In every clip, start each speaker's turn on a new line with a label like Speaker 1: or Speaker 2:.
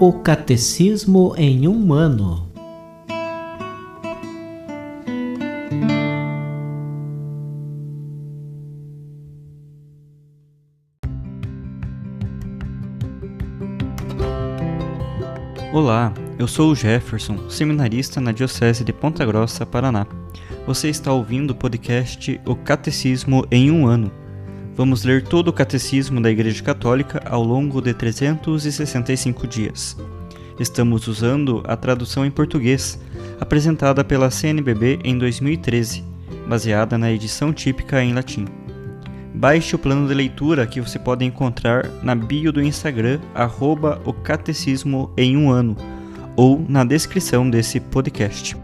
Speaker 1: O Catecismo em um ano.
Speaker 2: Olá, eu sou o Jefferson, seminarista na Diocese de Ponta Grossa, Paraná. Você está ouvindo o podcast O Catecismo em um ano. Vamos ler todo o Catecismo da Igreja Católica ao longo de 365 dias. Estamos usando a tradução em português, apresentada pela CNBB em 2013, baseada na edição típica em latim. Baixe o plano de leitura que você pode encontrar na bio do Instagram, @o Catecismo em um ano, ou na descrição desse podcast.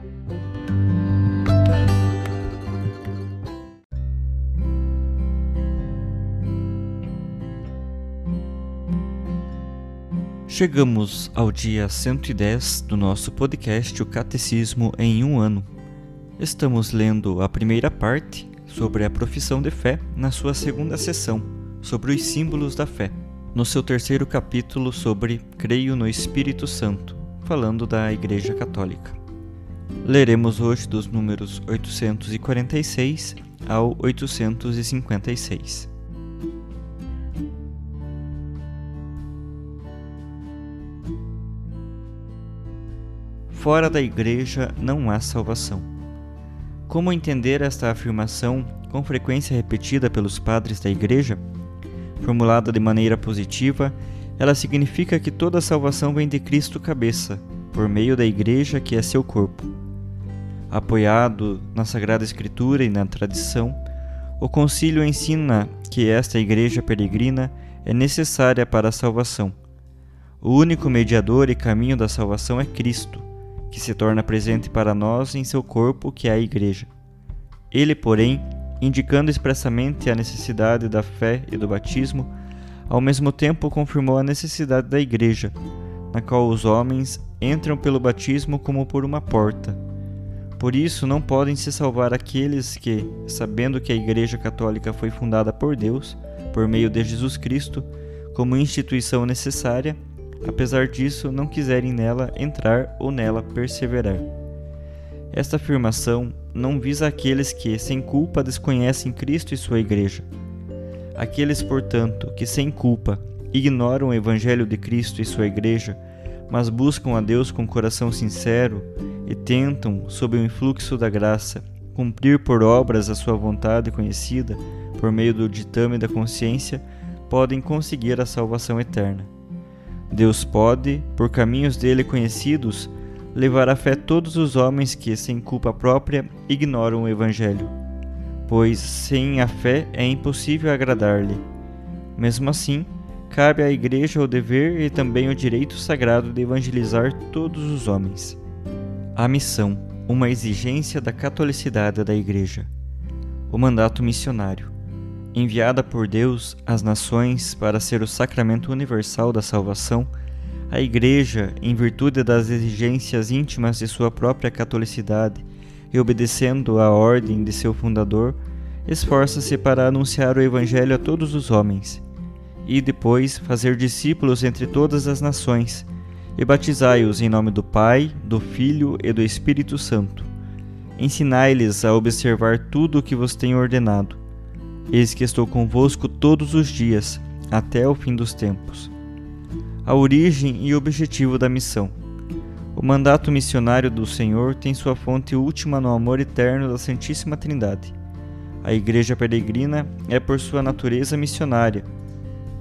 Speaker 2: Chegamos ao dia 110 do nosso podcast O Catecismo em um ano. Estamos lendo a primeira parte, sobre a profissão de fé, na sua segunda sessão, sobre os símbolos da fé, no seu terceiro capítulo sobre Creio no Espírito Santo, falando da Igreja Católica. Leremos hoje dos números 846 ao 856. Fora da Igreja não há salvação. Como entender esta afirmação, com frequência repetida pelos padres da Igreja? Formulada de maneira positiva, ela significa que toda a salvação vem de Cristo cabeça, por meio da Igreja que é seu corpo. Apoiado na Sagrada Escritura e na tradição, o Concílio ensina que esta Igreja peregrina é necessária para a salvação. O único mediador e caminho da salvação é Cristo, que se torna presente para nós em seu corpo, que é a Igreja. Ele, porém, indicando expressamente a necessidade da fé e do batismo, ao mesmo tempo confirmou a necessidade da Igreja, na qual os homens entram pelo batismo como por uma porta. Por isso, não podem se salvar aqueles que, sabendo que a Igreja Católica foi fundada por Deus, por meio de Jesus Cristo, como instituição necessária, apesar disso, não quiserem nela entrar ou nela perseverar. Esta afirmação não visa aqueles que, sem culpa, desconhecem Cristo e sua Igreja. Aqueles, portanto, que sem culpa ignoram o Evangelho de Cristo e sua Igreja, mas buscam a Deus com coração sincero e tentam, sob o influxo da graça, cumprir por obras a sua vontade conhecida, por meio do ditame da consciência, podem conseguir a salvação eterna. Deus pode, por caminhos dele conhecidos, levar à fé todos os homens que, sem culpa própria, ignoram o Evangelho, pois sem a fé é impossível agradar-lhe. Mesmo assim, cabe à Igreja o dever e também o direito sagrado de evangelizar todos os homens. A missão, uma exigência da catolicidade da Igreja. O mandato missionário. Enviada por Deus às nações para ser o sacramento universal da salvação, a Igreja, em virtude das exigências íntimas de sua própria catolicidade e obedecendo à ordem de seu fundador, esforça-se para anunciar o Evangelho a todos os homens, e depois fazer discípulos entre todas as nações, e batizai-os em nome do Pai, do Filho e do Espírito Santo. Ensinai-lhes a observar tudo o que vos tenho ordenado. Eis que estou convosco todos os dias, até o fim dos tempos. A origem e objetivo da missão. O mandato missionário do Senhor tem sua fonte última no amor eterno da Santíssima Trindade. A Igreja peregrina é por sua natureza missionária,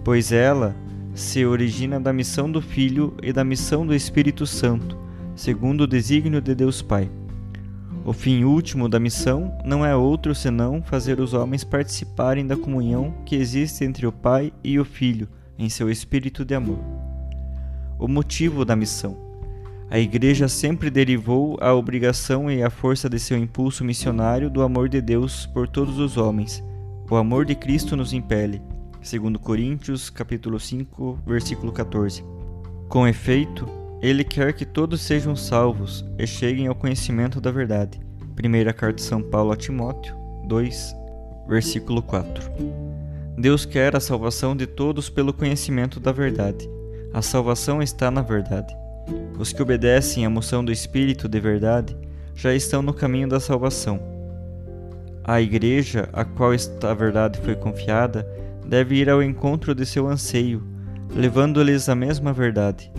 Speaker 2: pois ela se origina da missão do Filho e da missão do Espírito Santo, segundo o desígnio de Deus Pai. O fim último da missão não é outro senão fazer os homens participarem da comunhão que existe entre o Pai e o Filho em seu espírito de amor. O motivo da missão. A Igreja sempre derivou a obrigação e a força de seu impulso missionário do amor de Deus por todos os homens. O amor de Cristo nos impele, segundo Coríntios, capítulo 5, versículo 14. Com efeito, Ele quer que todos sejam salvos e cheguem ao conhecimento da verdade. Primeira carta de São Paulo a Timóteo, 2, versículo 4. Deus quer a salvação de todos pelo conhecimento da verdade. A salvação está na verdade. Os que obedecem à moção do Espírito de verdade já estão no caminho da salvação. A Igreja, a qual esta verdade foi confiada, deve ir ao encontro de seu anseio, levando-lhes a mesma verdade.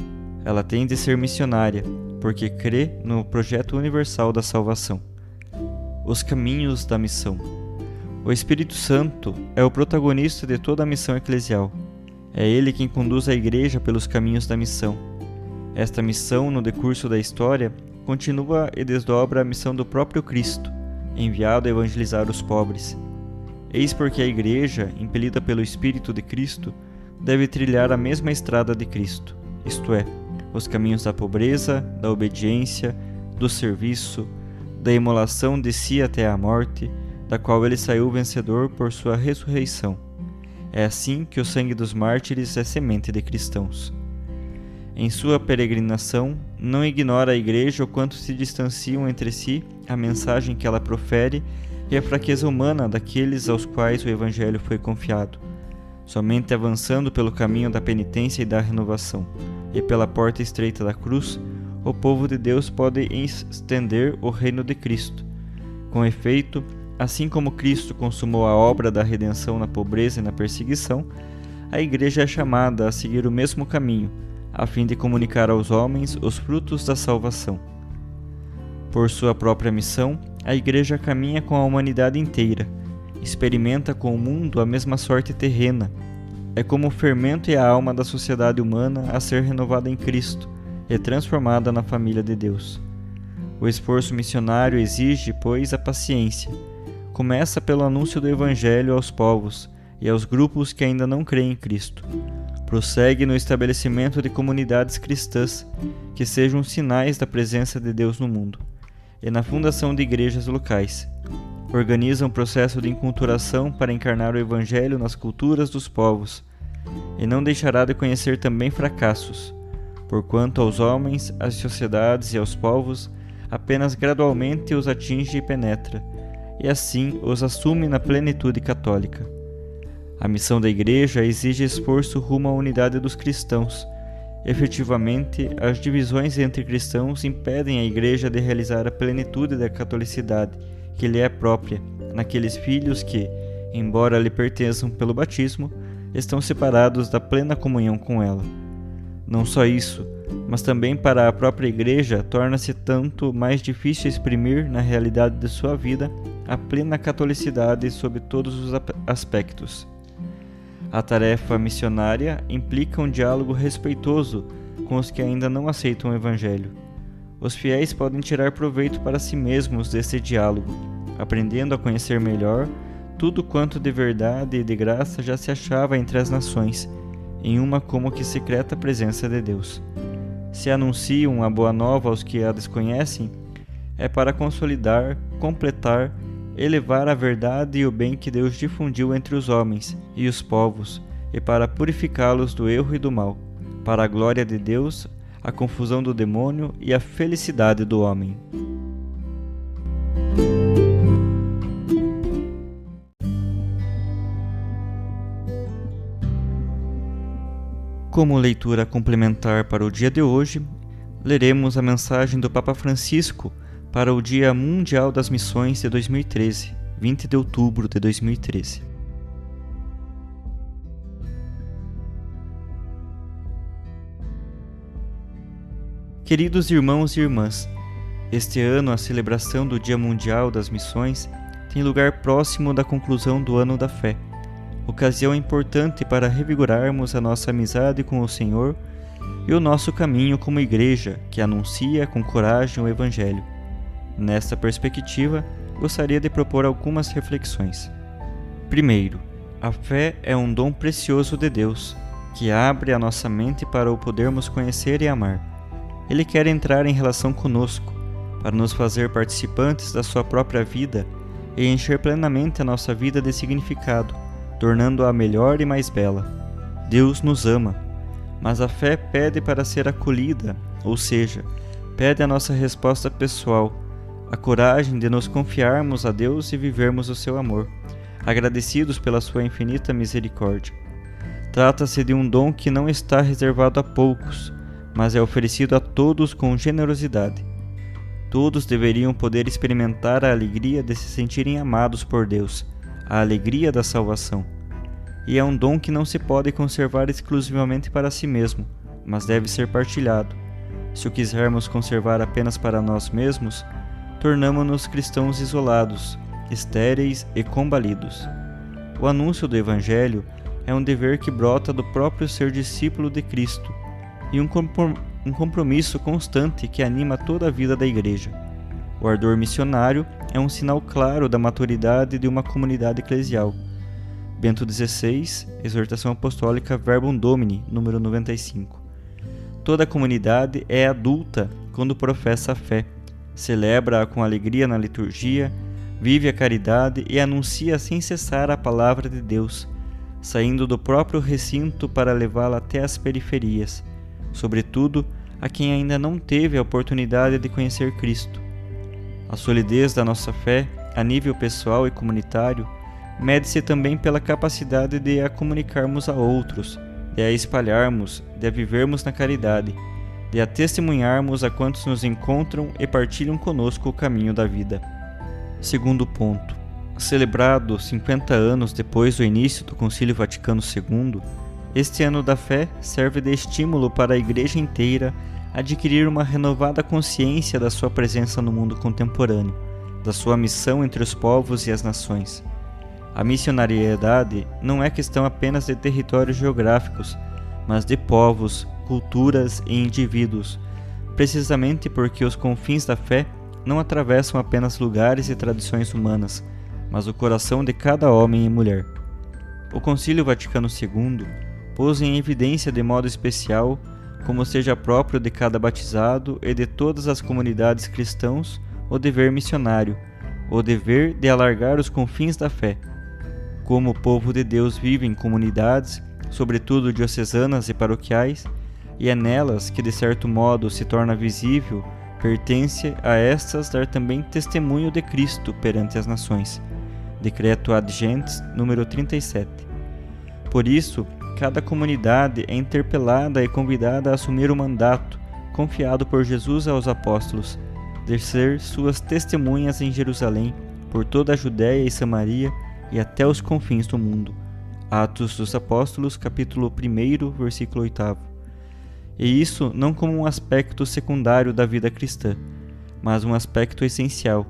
Speaker 2: Ela tem de ser missionária, porque crê no projeto universal da salvação. Os caminhos da missão. O Espírito Santo é o protagonista de toda a missão eclesial. É ele quem conduz a Igreja pelos caminhos da missão. Esta missão, no decurso da história, continua e desdobra a missão do próprio Cristo, enviado a evangelizar os pobres. Eis porque a Igreja, impelida pelo Espírito de Cristo, deve trilhar a mesma estrada de Cristo, isto é, os caminhos da pobreza, da obediência, do serviço, da imolação de si até a morte, da qual ele saiu vencedor por sua ressurreição. É assim que o sangue dos mártires é semente de cristãos. Em sua peregrinação, não ignora a Igreja o quanto se distanciam entre si a mensagem que ela profere e a fraqueza humana daqueles aos quais o Evangelho foi confiado. Somente avançando pelo caminho da penitência e da renovação, e pela porta estreita da cruz, o povo de Deus pode estender o reino de Cristo. Com efeito, assim como Cristo consumou a obra da redenção na pobreza e na perseguição, a Igreja é chamada a seguir o mesmo caminho, a fim de comunicar aos homens os frutos da salvação. Por sua própria missão, a Igreja caminha com a humanidade inteira, experimenta com o mundo a mesma sorte terrena. É como o fermento e a alma da sociedade humana a ser renovada em Cristo e transformada na família de Deus. O esforço missionário exige, pois, a paciência. Começa pelo anúncio do Evangelho aos povos e aos grupos que ainda não creem em Cristo. Prossegue no estabelecimento de comunidades cristãs que sejam sinais da presença de Deus no mundo, e na fundação de igrejas locais. Organiza um processo de enculturação para encarnar o Evangelho nas culturas dos povos, e não deixará de conhecer também fracassos, porquanto aos homens, às sociedades e aos povos, apenas gradualmente os atinge e penetra, e assim os assume na plenitude católica. A missão da Igreja exige esforço rumo à unidade dos cristãos. Efetivamente, as divisões entre cristãos impedem a Igreja de realizar a plenitude da catolicidade, que lhe é própria, naqueles filhos que, embora lhe pertençam pelo batismo, estão separados da plena comunhão com ela. Não só isso, mas também para a própria Igreja torna-se tanto mais difícil exprimir na realidade de sua vida a plena catolicidade sob todos os aspectos. A tarefa missionária implica um diálogo respeitoso com os que ainda não aceitam o Evangelho. Os fiéis podem tirar proveito para si mesmos desse diálogo, aprendendo a conhecer melhor tudo quanto de verdade e de graça já se achava entre as nações, em uma como que secreta presença de Deus. Se anunciam a boa nova aos que a desconhecem, é para consolidar, completar, elevar a verdade e o bem que Deus difundiu entre os homens e os povos, e para purificá-los do erro e do mal, para a glória de Deus, a confusão do demônio e a felicidade do homem. Como leitura complementar para o dia de hoje, leremos a mensagem do Papa Francisco para o Dia Mundial das Missões de 2013, 20 de outubro de 2013. Queridos irmãos e irmãs, este ano a celebração do Dia Mundial das Missões tem lugar próximo da conclusão do Ano da Fé, ocasião importante para revigorarmos a nossa amizade com o Senhor e o nosso caminho como igreja que anuncia com coragem o Evangelho. Nesta perspectiva, gostaria de propor algumas reflexões. Primeiro, a fé é um dom precioso de Deus, que abre a nossa mente para o podermos conhecer e amar. Ele quer entrar em relação conosco, para nos fazer participantes da sua própria vida e encher plenamente a nossa vida de significado, tornando-a melhor e mais bela. Deus nos ama, mas a fé pede para ser acolhida, ou seja, pede a nossa resposta pessoal, a coragem de nos confiarmos a Deus e vivermos o seu amor, agradecidos pela sua infinita misericórdia. Trata-se de um dom que não está reservado a poucos, mas é oferecido a todos com generosidade. Todos deveriam poder experimentar a alegria de se sentirem amados por Deus, a alegria da salvação. E é um dom que não se pode conservar exclusivamente para si mesmo, mas deve ser partilhado. Se o quisermos conservar apenas para nós mesmos, tornamo-nos cristãos isolados, estéreis e combalidos. O anúncio do Evangelho é um dever que brota do próprio ser discípulo de Cristo e um compromisso constante que anima toda a vida da Igreja. O ardor missionário é um sinal claro da maturidade de uma comunidade eclesial. Bento XVI, Exortação Apostólica Verbum Domini, número 95. Toda a comunidade é adulta quando professa a fé, celebra-a com alegria na liturgia, vive a caridade e anuncia sem cessar a palavra de Deus, saindo do próprio recinto para levá-la até as periferias, sobretudo a quem ainda não teve a oportunidade de conhecer Cristo. A solidez da nossa fé, a nível pessoal e comunitário, mede-se também pela capacidade de a comunicarmos a outros, de a espalharmos, de a vivermos na caridade, de a testemunharmos a quantos nos encontram e partilham conosco o caminho da vida. Segundo ponto. Celebrado 50 anos depois do início do Concílio Vaticano II, este ano da fé serve de estímulo para a Igreja inteira adquirir uma renovada consciência da sua presença no mundo contemporâneo, da sua missão entre os povos e as nações. A missionariedade não é questão apenas de territórios geográficos, mas de povos, culturas e indivíduos, precisamente porque os confins da fé não atravessam apenas lugares e tradições humanas, mas o coração de cada homem e mulher. O Concílio Vaticano II pôs em evidência de modo especial, como seja próprio de cada batizado e de todas as comunidades cristãs, o dever missionário, o dever de alargar os confins da fé. Como o povo de Deus vive em comunidades, sobretudo diocesanas e paroquiais, e é nelas que de certo modo se torna visível, pertence a estas dar também testemunho de Cristo perante as nações. Decreto ad gentes, número 37. Por isso, cada comunidade é interpelada e convidada a assumir o mandato, confiado por Jesus aos apóstolos, de ser suas testemunhas em Jerusalém, por toda a Judéia e Samaria e até os confins do mundo. Atos dos Apóstolos, capítulo 1, versículo 8. E isso não como um aspecto secundário da vida cristã, mas um aspecto essencial.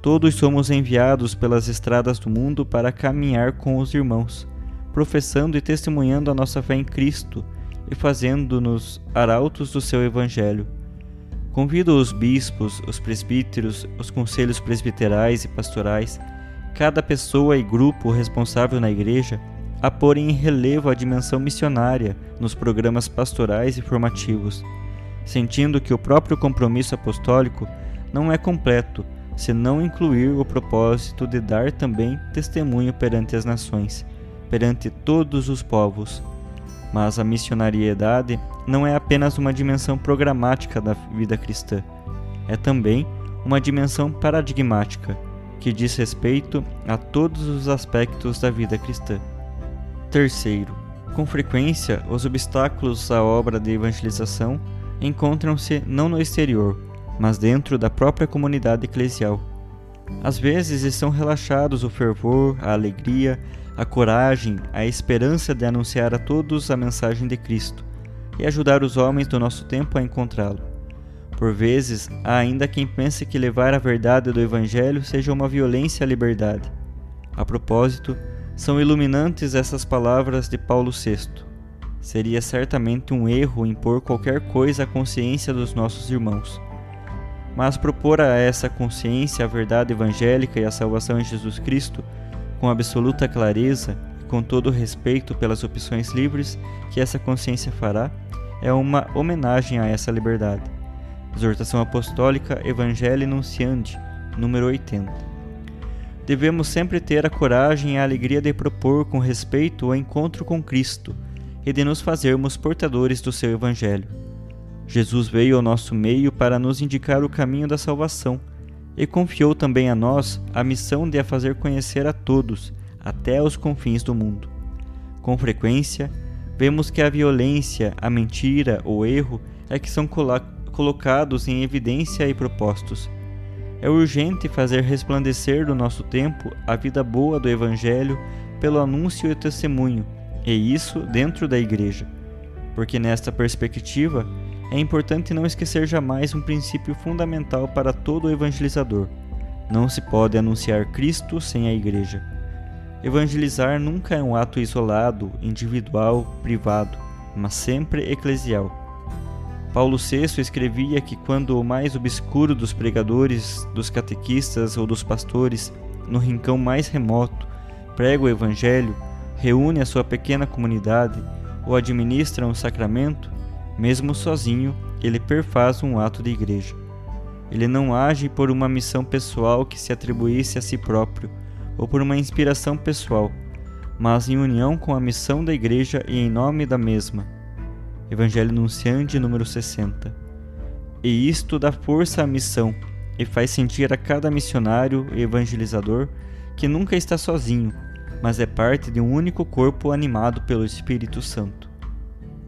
Speaker 2: Todos somos enviados pelas estradas do mundo para caminhar com os irmãos, professando e testemunhando a nossa fé em Cristo e fazendo-nos arautos do seu Evangelho. Convido os bispos, os presbíteros, os conselhos presbiterais e pastorais, cada pessoa e grupo responsável na Igreja, a porem em relevo a dimensão missionária nos programas pastorais e formativos, sentindo que o próprio compromisso apostólico não é completo se não incluir o propósito de dar também testemunho perante as nações, perante todos os povos. Mas a missionariedade não é apenas uma dimensão programática da vida cristã, é também uma dimensão paradigmática, que diz respeito a todos os aspectos da vida cristã. Terceiro, com frequência, os obstáculos à obra de evangelização encontram-se não no exterior, mas dentro da própria comunidade eclesial. Às vezes estão relaxados o fervor, a alegria, a coragem, a esperança de anunciar a todos a mensagem de Cristo e ajudar os homens do nosso tempo a encontrá-lo. Por vezes, há ainda quem pense que levar a verdade do Evangelho seja uma violência à liberdade. A propósito, são iluminantes essas palavras de Paulo VI. Seria certamente um erro impor qualquer coisa à consciência dos nossos irmãos. Mas propor a essa consciência a verdade evangélica e a salvação em Jesus Cristo, com absoluta clareza e com todo respeito pelas opções livres que essa consciência fará, é uma homenagem a essa liberdade. Exortação Apostólica Evangelii Nunciandi, número 80. Devemos sempre ter a coragem e a alegria de propor com respeito o encontro com Cristo e de nos fazermos portadores do seu Evangelho. Jesus veio ao nosso meio para nos indicar o caminho da salvação e confiou também a nós a missão de a fazer conhecer a todos, até aos confins do mundo. Com frequência, vemos que a violência, a mentira, o erro é que são colocados em evidência e propostos. É urgente fazer resplandecer no nosso tempo a vida boa do Evangelho pelo anúncio e testemunho, e isso dentro da Igreja. Porque nesta perspectiva, é importante não esquecer jamais um princípio fundamental para todo evangelizador. Não se pode anunciar Cristo sem a Igreja. Evangelizar nunca é um ato isolado, individual, privado, mas sempre eclesial. Paulo VI escrevia que quando o mais obscuro dos pregadores, dos catequistas ou dos pastores, no rincão mais remoto, prega o Evangelho, reúne a sua pequena comunidade ou administra um sacramento, mesmo sozinho, ele perfaz um ato de igreja. Ele não age por uma missão pessoal que se atribuísse a si próprio, ou por uma inspiração pessoal, mas em união com a missão da igreja e em nome da mesma. Evangelho Nunciandi, número 60. E isto dá força à missão e faz sentir a cada missionário e evangelizador que nunca está sozinho, mas é parte de um único corpo animado pelo Espírito Santo.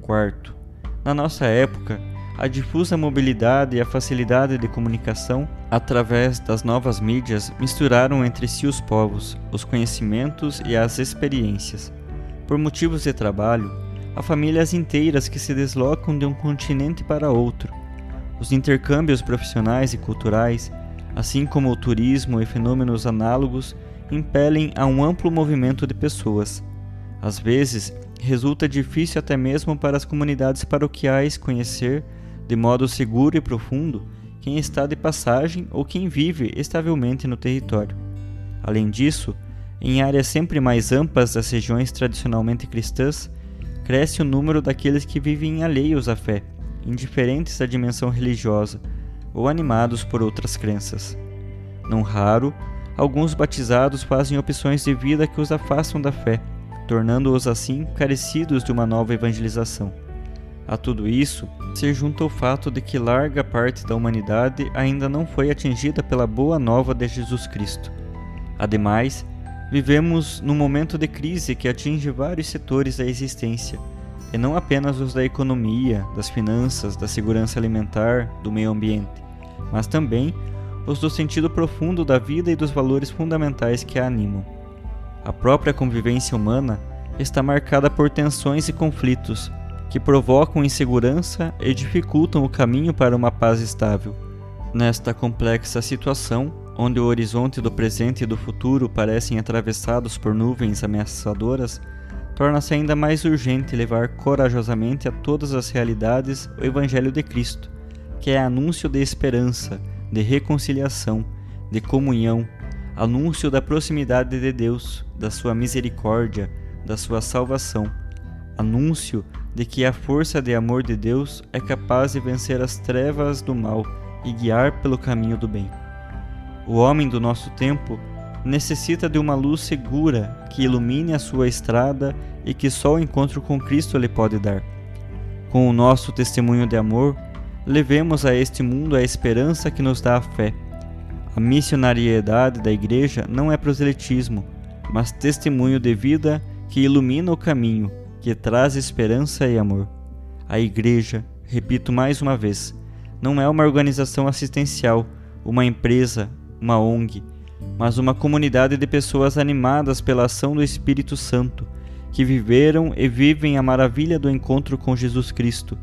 Speaker 2: Quarto, na nossa época, a difusa mobilidade e a facilidade de comunicação através das novas mídias misturaram entre si os povos, os conhecimentos e as experiências. Por motivos de trabalho, há famílias inteiras que se deslocam de um continente para outro. Os intercâmbios profissionais e culturais, assim como o turismo e fenômenos análogos, impelem a um amplo movimento de pessoas. Às vezes, resulta difícil até mesmo para as comunidades paroquiais conhecer, de modo seguro e profundo, quem está de passagem ou quem vive estavelmente no território. Além disso, em áreas sempre mais amplas das regiões tradicionalmente cristãs, cresce o número daqueles que vivem alheios à fé, indiferentes à dimensão religiosa, ou animados por outras crenças. Não raro, alguns batizados fazem opções de vida que os afastam da fé, tornando-os assim carecidos de uma nova evangelização. A tudo isso se junta o fato de que larga parte da humanidade ainda não foi atingida pela boa nova de Jesus Cristo. Ademais, vivemos num momento de crise que atinge vários setores da existência, e não apenas os da economia, das finanças, da segurança alimentar, do meio ambiente, mas também os do sentido profundo da vida e dos valores fundamentais que a animam. A própria convivência humana está marcada por tensões e conflitos que provocam insegurança e dificultam o caminho para uma paz estável. Nesta complexa situação, onde o horizonte do presente e do futuro parecem atravessados por nuvens ameaçadoras, torna-se ainda mais urgente levar corajosamente a todas as realidades o Evangelho de Cristo, que é anúncio de esperança, de reconciliação, de comunhão, anúncio da proximidade de Deus, da sua misericórdia, da sua salvação, anúncio de que a força de amor de Deus é capaz de vencer as trevas do mal e guiar pelo caminho do bem. O homem do nosso tempo necessita de uma luz segura que ilumine a sua estrada e que só o encontro com Cristo lhe pode dar. Com o nosso testemunho de amor, levemos a este mundo a esperança que nos dá a fé. A missionariedade da Igreja não é proselitismo, mas testemunho de vida que ilumina o caminho, que traz esperança e amor. A Igreja, repito mais uma vez, não é uma organização assistencial, uma empresa, uma ONG, mas uma comunidade de pessoas animadas pela ação do Espírito Santo, que viveram e vivem a maravilha do encontro com Jesus Cristo,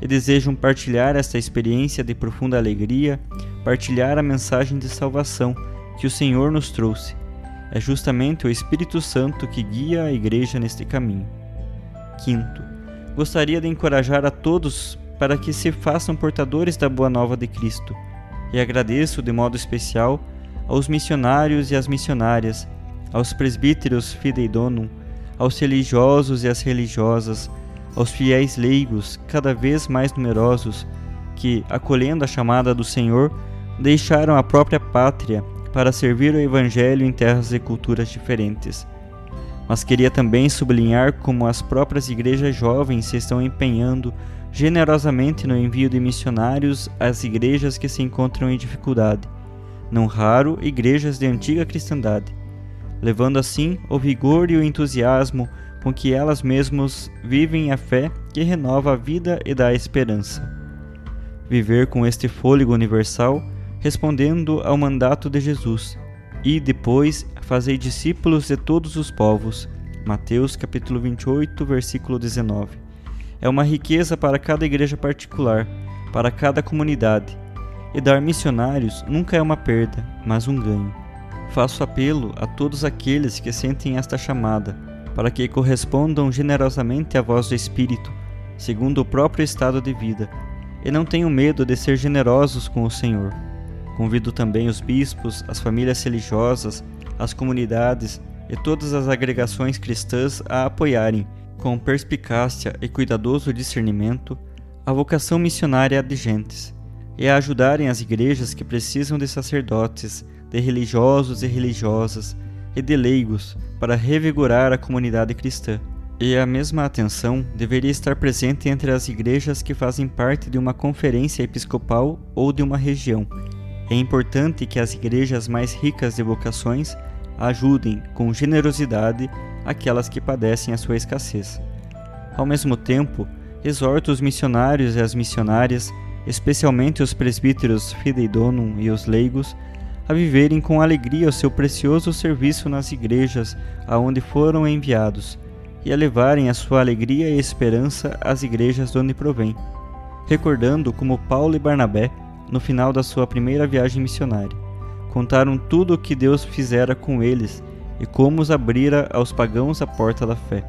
Speaker 2: e desejam partilhar esta experiência de profunda alegria, partilhar a mensagem de salvação que o Senhor nos trouxe. É justamente o Espírito Santo que guia a Igreja neste caminho. Quinto, gostaria de encorajar a todos para que se façam portadores da Boa Nova de Cristo, e agradeço de modo especial aos missionários e às missionárias, aos presbíteros fidei donum, aos religiosos e às religiosas, aos fiéis leigos, cada vez mais numerosos, que, acolhendo a chamada do Senhor, deixaram a própria pátria para servir o Evangelho em terras e culturas diferentes. Mas queria também sublinhar como as próprias igrejas jovens se estão empenhando generosamente no envio de missionários às igrejas que se encontram em dificuldade, não raro igrejas de antiga cristandade, levando assim o vigor e o entusiasmo com que elas mesmas vivem a fé que renova a vida e dá esperança. Viver com este fôlego universal, respondendo ao mandato de Jesus, e depois fazei discípulos de todos os povos. Mateus capítulo 28, versículo 19. É uma riqueza para cada igreja particular, para cada comunidade, e dar missionários nunca é uma perda, mas um ganho. Faço apelo a todos aqueles que sentem esta chamada, para que correspondam generosamente à voz do Espírito, segundo o próprio estado de vida, e não tenham medo de ser generosos com o Senhor. Convido também os bispos, as famílias religiosas, as comunidades e todas as agregações cristãs a apoiarem, com perspicácia e cuidadoso discernimento, a vocação missionária de gentes, e a ajudarem as igrejas que precisam de sacerdotes, de religiosos e religiosas, e de leigos, para revigorar a comunidade cristã. E a mesma atenção deveria estar presente entre as igrejas que fazem parte de uma conferência episcopal ou de uma região. É importante que as igrejas mais ricas de vocações ajudem com generosidade aquelas que padecem a sua escassez. Ao mesmo tempo, exorto os missionários e as missionárias, especialmente os presbíteros Fidei Donum e os leigos, a viverem com alegria o seu precioso serviço nas igrejas aonde foram enviados, e a levarem a sua alegria e esperança às igrejas de onde provém, recordando como Paulo e Barnabé, no final da sua primeira viagem missionária, contaram tudo o que Deus fizera com eles e como os abrira aos pagãos a porta da fé.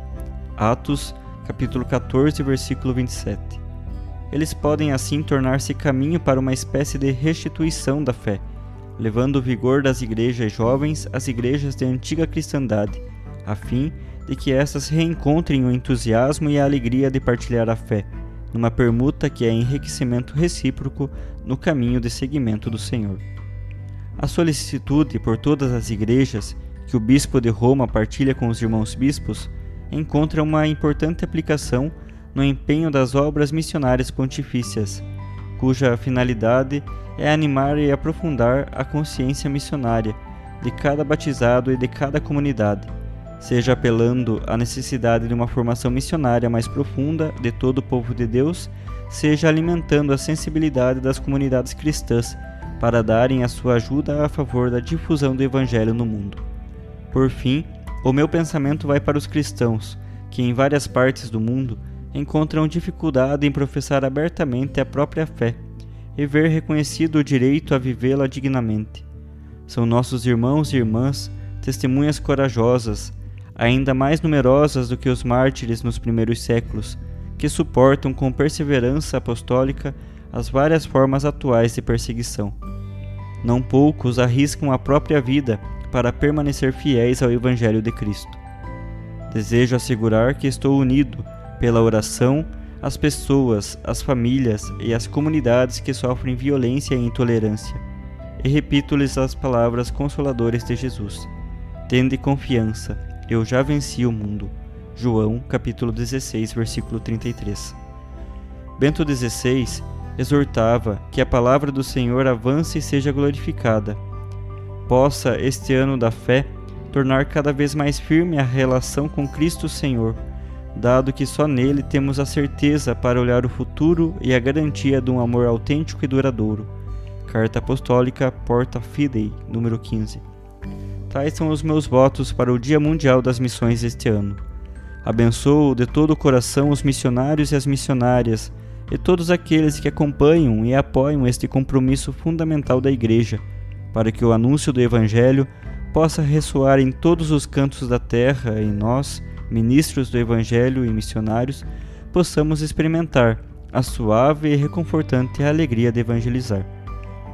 Speaker 2: Atos, capítulo 14, versículo 27. Eles podem assim tornar-se caminho para uma espécie de restituição da fé, levando o vigor das igrejas jovens às igrejas de antiga cristandade, a fim de que estas reencontrem o entusiasmo e a alegria de partilhar a fé, numa permuta que é enriquecimento recíproco no caminho de seguimento do Senhor. A solicitude por todas as igrejas que o bispo de Roma partilha com os irmãos bispos encontra uma importante aplicação no empenho das obras missionárias pontifícias, cuja finalidade é animar e aprofundar a consciência missionária de cada batizado e de cada comunidade, seja apelando à necessidade de uma formação missionária mais profunda de todo o povo de Deus, seja alimentando a sensibilidade das comunidades cristãs para darem a sua ajuda a favor da difusão do Evangelho no mundo. Por fim, o meu pensamento vai para os cristãos, que em várias partes do mundo encontram dificuldade em professar abertamente a própria fé e ver reconhecido o direito a vivê-la dignamente. São nossos irmãos e irmãs, testemunhas corajosas, ainda mais numerosas do que os mártires nos primeiros séculos, que suportam com perseverança apostólica as várias formas atuais de perseguição. Não poucos arriscam a própria vida para permanecer fiéis ao Evangelho de Cristo. Desejo assegurar que estou unido, pela oração, às pessoas, às famílias e às comunidades que sofrem violência e intolerância, e repito-lhes as palavras consoladoras de Jesus: tende confiança, eu já venci o mundo. João, capítulo 16, versículo 33. Bento XVI exortava que a palavra do Senhor avance e seja glorificada. Possa este ano da fé tornar cada vez mais firme a relação com Cristo Senhor, dado que só nele temos a certeza para olhar o futuro e a garantia de um amor autêntico e duradouro. Carta Apostólica Porta Fidei, número 15. Tais são os meus votos para o Dia Mundial das Missões este ano. Abençoo de todo o coração os missionários e as missionárias, e todos aqueles que acompanham e apoiam este compromisso fundamental da Igreja, para que o anúncio do Evangelho possa ressoar em todos os cantos da terra e nós, ministros do Evangelho e missionários, possamos experimentar a suave e reconfortante alegria de evangelizar.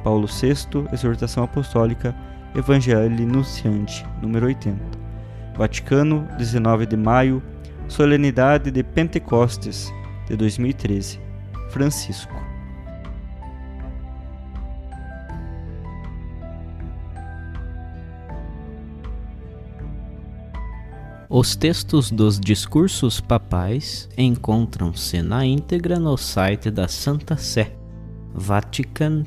Speaker 2: Paulo VI, Exortação Apostólica, Evangelii Nuntiandi, número 80. Vaticano, 19 de maio, Solenidade de Pentecostes, de 2013. Francisco.
Speaker 1: Os textos dos discursos papais encontram-se na íntegra no site da Santa Sé, vatican.va.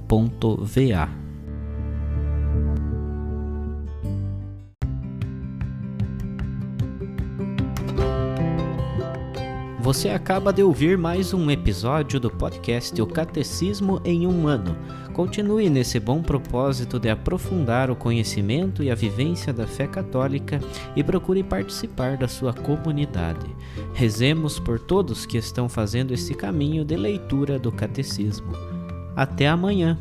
Speaker 1: Você acaba de ouvir mais um episódio do podcast O Catecismo em um Ano. Continue nesse bom propósito de aprofundar o conhecimento e a vivência da fé católica e procure participar da sua comunidade. Rezemos por todos que estão fazendo esse caminho de leitura do Catecismo. Até amanhã!